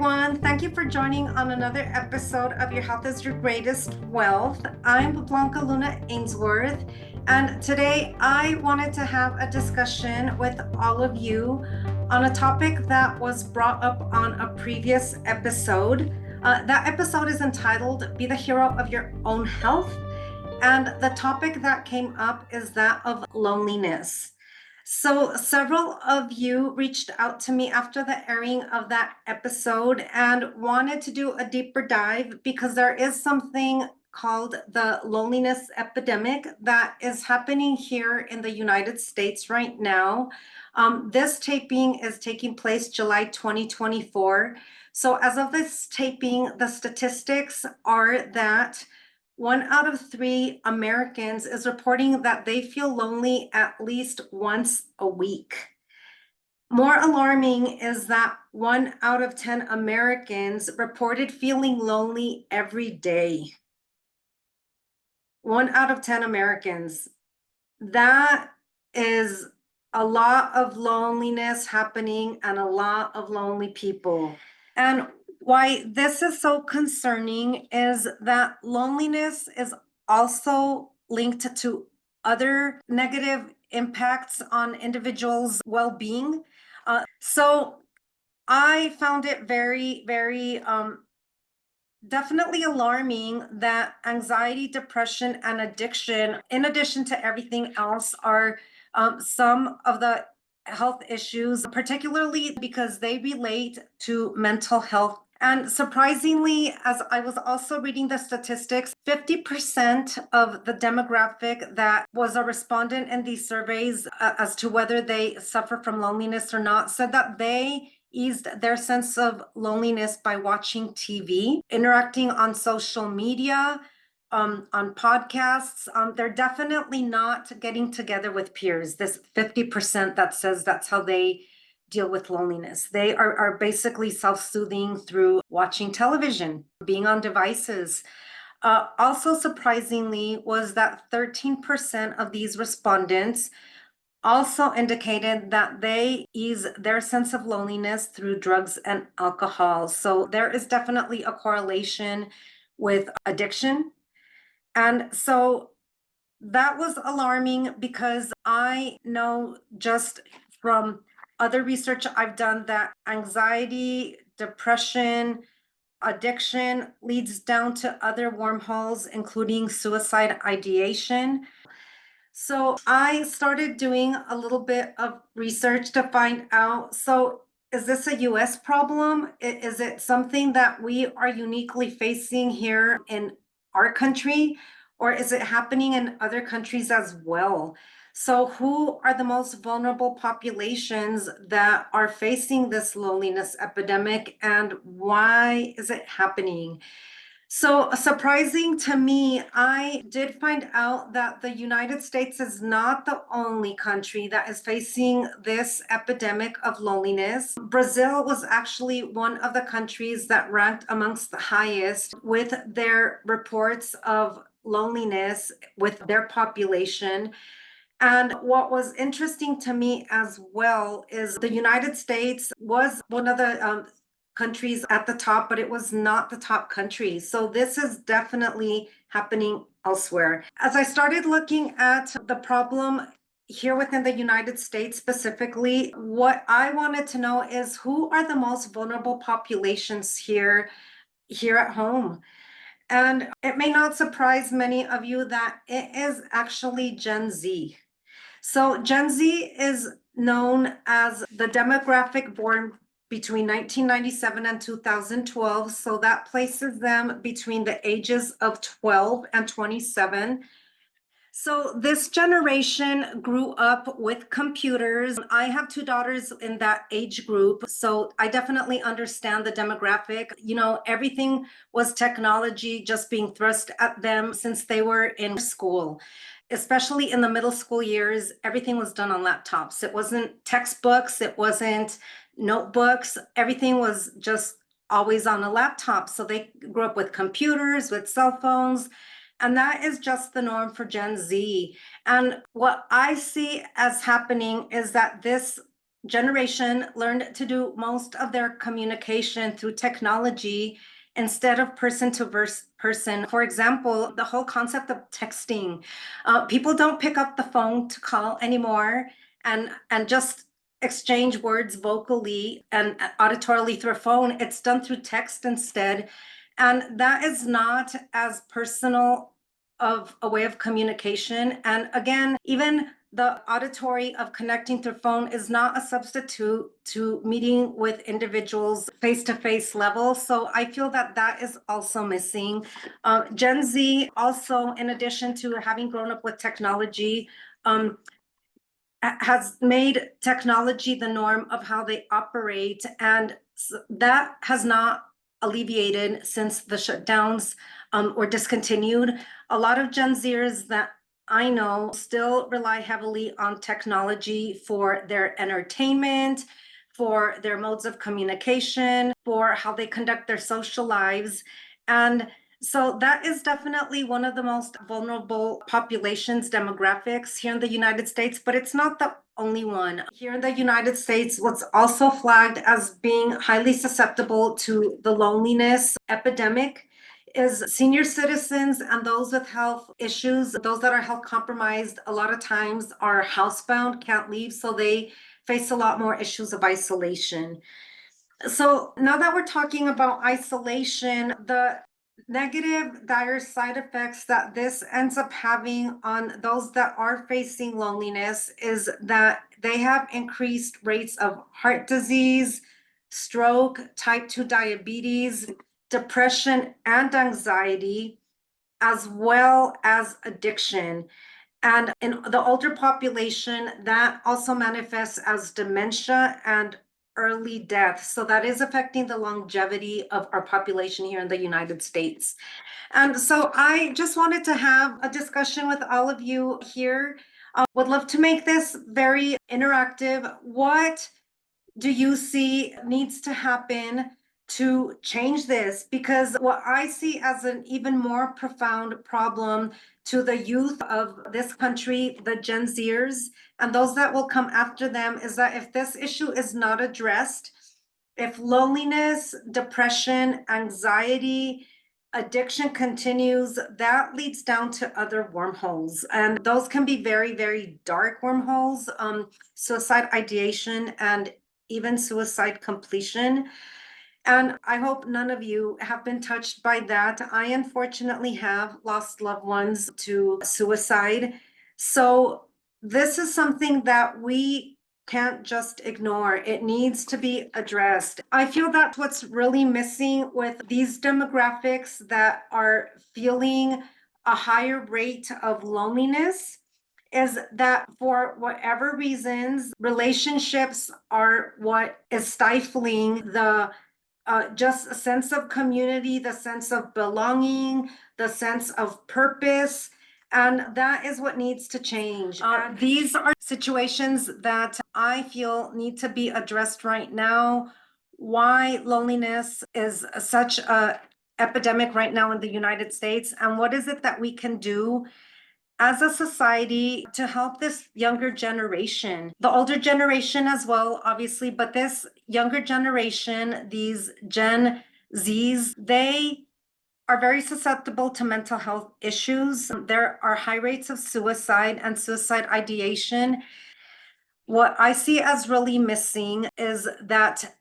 everyone. Thank you for joining on another episode of Your Health is Your Greatest Wealth. I'm Blanca Ainsworth, and today I wanted to have a discussion with all of you on a topic that was brought up on a previous episode. That episode is entitled Be the Hero of Your Own Health, and the topic that came up is that of loneliness. So several of you reached out to me after the airing of that episode and wanted to do a deeper dive because there is something called the loneliness epidemic that is happening here in the United States right now. This taping is taking place July 2024. So as of this taping, the statistics are that 1 out of 3 Americans is reporting that they feel lonely at least once a week. More alarming is that 1 out of 10 Americans reported feeling lonely every day. 1 out of 10 Americans. That is a lot of loneliness happening and a lot of lonely people. And why this is so concerning is that loneliness is also linked to other negative impacts on individuals' well-being. So I found it very, very definitely alarming that anxiety, depression, and addiction, in addition to everything else, are some of the health issues, particularly because they relate to mental health. And surprisingly, as I was also reading the statistics, 50% of the demographic that was a respondent in these surveys as to whether they suffer from loneliness or not said that they eased their sense of loneliness by watching TV, interacting on social media, on podcasts. They're definitely not getting together with peers. This 50% that says that's how they deal with loneliness. They are basically self-soothing through watching television, being on devices. Also surprisingly was that 13% of these respondents also indicated that they ease their sense of loneliness through drugs and alcohol. So there is definitely a correlation with addiction. And so that was alarming because I know just from other research I've done that anxiety, depression, addiction leads down to other wormholes, including suicide ideation. So I started doing a little bit of research to find out, so is this a US problem? Is it something that we are uniquely facing here in our country, or is it happening in other countries as well? So who are the most vulnerable populations that are facing this loneliness epidemic, and why is it happening? So surprising to me, I did find out that the United States is not the only country that is facing this epidemic of loneliness. Brazil was actually one of the countries that ranked amongst the highest with their reports of loneliness with their population. And what was interesting to me as well is the United States was one of the countries at the top, but it was not the top country. So this is definitely happening elsewhere. As I started looking at the problem here within the United States specifically, what I wanted to know is who are the most vulnerable populations here at home? And it may not surprise many of you that it is actually Gen Z. So Gen Z is known as the demographic born between 1997 and 2012. So that places them between the ages of 12 and 27. So this generation grew up with computers. I have 2 daughters in that age group, so I definitely understand the demographic. You know, everything was technology just being thrust at them since they were in school. Especially in the middle school years, everything was done on laptops. It wasn't textbooks, it wasn't notebooks. Everything was just always on a laptop. So they grew up with computers, with cell phones. And that is just the norm for Gen Z. And what I see as happening is that this generation learned to do most of their communication through technology instead of person to person. For example, the whole concept of texting. People don't pick up the phone to call anymore and just exchange words vocally and auditorily through a phone. It's done through text instead. And that is not as personal of a way of communication. And again, even the auditory of connecting through phone is not a substitute to meeting with individuals face-to-face level. So I feel that that is also missing. Gen Z also, in addition to having grown up with technology, has made technology the norm of how they operate, and that has not alleviated since the shutdowns were discontinued. A lot of Gen Zers that I know still rely heavily on technology for their entertainment, for their modes of communication, for how they conduct their social lives. And so that is definitely one of the most vulnerable populations demographics here in the United States, but it's not the only one. Here in the United States, what's also flagged as being highly susceptible to the loneliness epidemic is senior citizens and those with health issues. Those that are health compromised a lot of times are housebound, can't leave, so they face a lot more issues of isolation. So now that we're talking about isolation, the negative dire side effects that this ends up having on those that are facing loneliness is that they have increased rates of heart disease, stroke, type 2 diabetes, depression, and anxiety, as well as addiction. And in the older population, that also manifests as dementia and early death. So that is affecting the longevity of our population here in the United States. And so I just wanted to have a discussion with all of you here. Would love to make this very interactive. What do you see needs to happen to change this? Because what I see as an even more profound problem to the youth of this country, the Gen Zers, and those that will come after them, is that if this issue is not addressed, if loneliness, depression, anxiety, addiction continues, that leads down to other wormholes. And those can be very, very dark wormholes, suicide ideation, and even suicide completion. And I hope none of you have been touched by that. I unfortunately have lost loved ones to suicide. So this is something that we can't just ignore. It needs to be addressed. I feel that's what's really missing with these demographics that are feeling a higher rate of loneliness, is that for whatever reasons, relationships are what is stifling the just a sense of community, the sense of belonging, the sense of purpose. And that is what needs to change. These are situations that I feel need to be addressed right now. Why loneliness is such a epidemic right now in the United States, and what is it that we can do as a society to help this younger generation, the older generation as well, obviously, but this younger generation, these Gen Zs, they are very susceptible to mental health issues. There are high rates of suicide and suicide ideation. What I see as really missing is that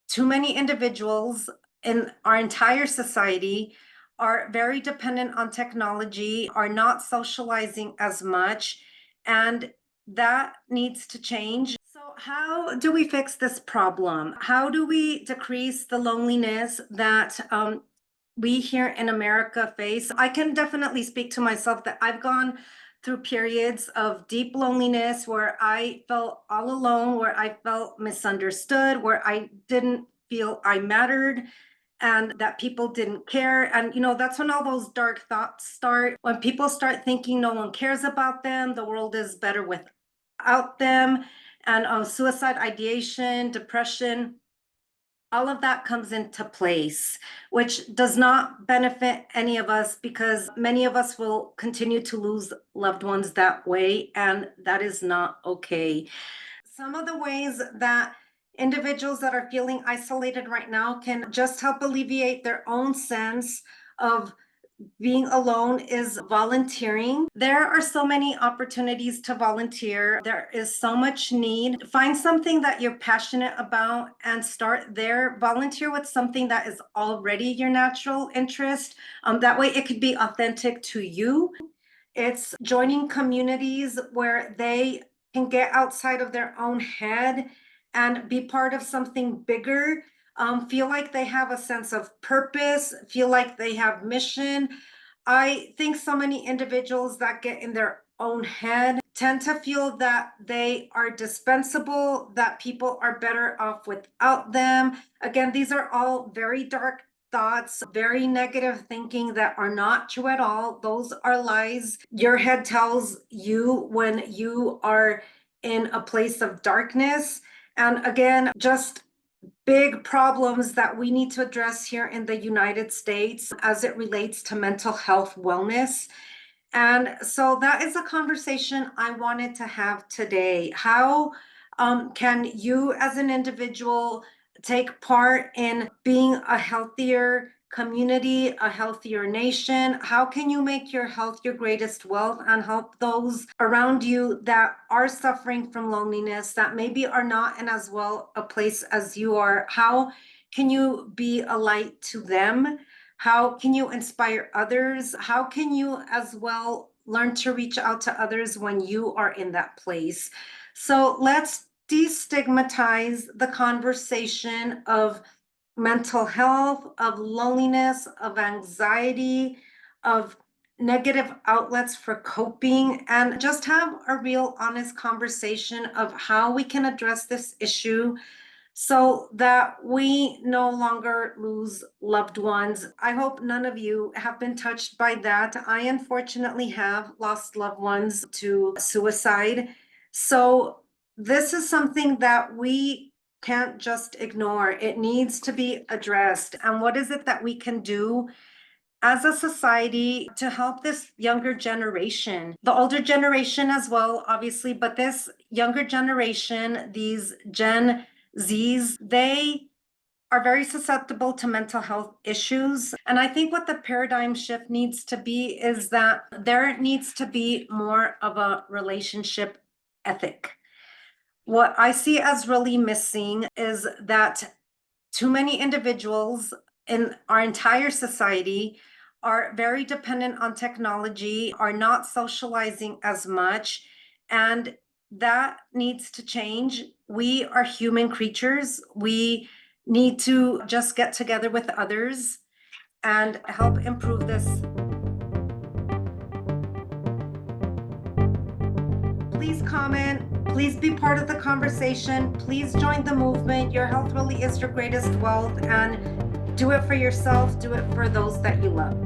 too many individuals in our entire society are very dependent on technology, are not socializing as much, and that needs to change. So how do we fix this problem? How do we decrease the loneliness that we here in America face? I can definitely speak to myself that I've gone through periods of deep loneliness where I felt all alone, where I felt misunderstood, where I didn't feel I mattered and that people didn't care. And, that's when all those dark thoughts start. When people start thinking no one cares about them, the world is better without them, and suicide ideation, depression, all of that comes into place, which does not benefit any of us because many of us will continue to lose loved ones that way, and that is not okay. Some of the ways that individuals that are feeling isolated right now can just help alleviate their own sense of being alone is volunteering. There are so many opportunities to volunteer. There is so much need. Find something that you're passionate about and start there. Volunteer with something that is already your natural interest. That way it could be authentic to you. It's joining communities where they can get outside of their own head and be part of something bigger. Feel like they have a sense of purpose, feel like they have mission. I think so many individuals that get in their own head tend to feel that they are dispensable, that people are better off without them. Again, these are all very dark thoughts, very negative thinking that are not true at all. Those are lies your head tells you when you are in a place of darkness. And again, just big problems that we need to address here in the United States as it relates to mental health wellness. And so that is a conversation I wanted to have today. How can you as an individual take part in being a healthier community, a healthier nation? How can you make your health your greatest wealth and help those around you that are suffering from loneliness, that maybe are not in as well a place as you are? How can you be a light to them? How can you inspire others? How can you as well learn to reach out to others when you are in that place? So let's destigmatize the conversation of mental health, of loneliness, of anxiety, of negative outlets for coping, and just have a real honest conversation of how we can address this issue so that we no longer lose loved ones. I hope none of you have been touched by that. I unfortunately have lost loved ones to suicide. So this is something that we can't just ignore. It needs to be addressed. And what is it that we can do as a society to help this younger generation, the older generation as well, obviously, but this younger generation, these Gen Zs, they are very susceptible to mental health issues. And I think what the paradigm shift needs to be is that there needs to be more of a relationship ethic. What I see as really missing is that too many individuals in our entire society are very dependent on technology, are not socializing as much, and that needs to change. We are human creatures. We need to just get together with others and help improve this. Please comment. Please be part of the conversation. Please join the movement. Your health really is your greatest wealth, and do it for yourself. Do it for those that you love.